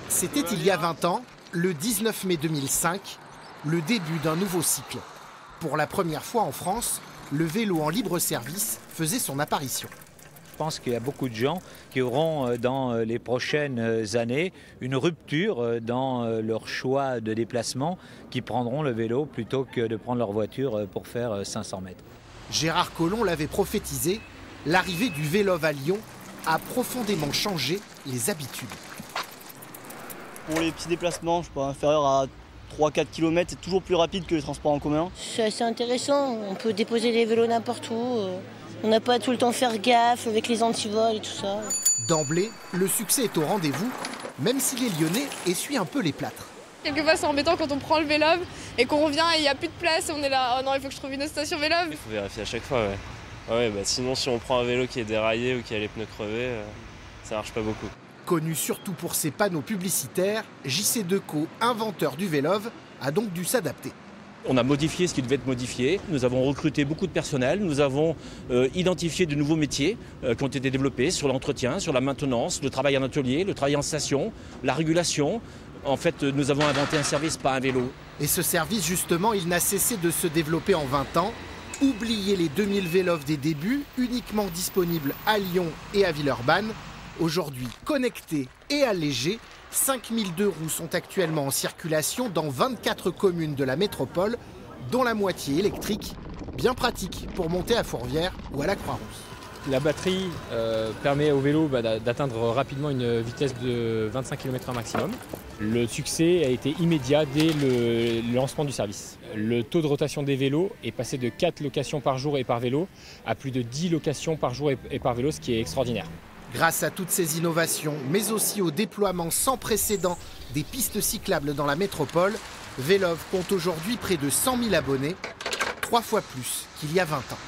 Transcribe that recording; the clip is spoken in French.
C'était il y a 20 ans, le 19 mai 2005, le début d'un nouveau cycle. Pour la première fois en France, le vélo en libre service faisait son apparition. Je pense qu'il y a beaucoup de gens qui auront dans les prochaines années une rupture dans leur choix de déplacement, qui prendront le vélo plutôt que de prendre leur voiture pour faire 500 mètres. Gérard Collomb l'avait prophétisé, l'arrivée du Vélove à Lyon a profondément changé les habitudes. Pour les petits déplacements, je sais pas, inférieurs à 3-4 km, c'est toujours plus rapide que les transports en commun. C'est assez intéressant, on peut déposer les vélos n'importe où. On n'a pas tout le temps faire gaffe avec les antivols et tout ça. D'emblée, le succès est au rendez-vous, même si les Lyonnais essuient un peu les plâtres. Quelquefois c'est embêtant quand on prend le Vélove et qu'on revient et il n'y a plus de place et on est là, oh non il faut que je trouve une autre station Vélove. Il faut vérifier à chaque fois, ouais. Ouais, bah sinon si on prend un vélo qui est déraillé ou qui a les pneus crevés, ça marche pas beaucoup. Connu surtout pour ses panneaux publicitaires, JC Decaux, inventeur du Vélove, a donc dû s'adapter. On a modifié ce qui devait être modifié, nous avons recruté beaucoup de personnel, nous avons identifié de nouveaux métiers qui ont été développés sur l'entretien, sur la maintenance, le travail en atelier, le travail en station, la régulation. En fait, nous avons inventé un service, pas un vélo. Et ce service, justement, il n'a cessé de se développer en 20 ans. Oubliez les 2000 Vélove des débuts, uniquement disponibles à Lyon et à Villeurbanne. Aujourd'hui connectés et allégés, 5002 roues sont actuellement en circulation dans 24 communes de la métropole, dont la moitié électrique, bien pratique pour monter à Fourvière ou à la Croix-Rousse. La batterie permet au vélo d'atteindre rapidement une vitesse de 25 km/h maximum. Le succès a été immédiat dès le lancement du service. Le taux de rotation des vélos est passé de 4 locations par jour et par vélo à plus de 10 locations par jour et par vélo, ce qui est extraordinaire. Grâce à toutes ces innovations, mais aussi au déploiement sans précédent des pistes cyclables dans la métropole, Vélove compte aujourd'hui près de 100 000 abonnés, 3 fois plus qu'il y a 20 ans.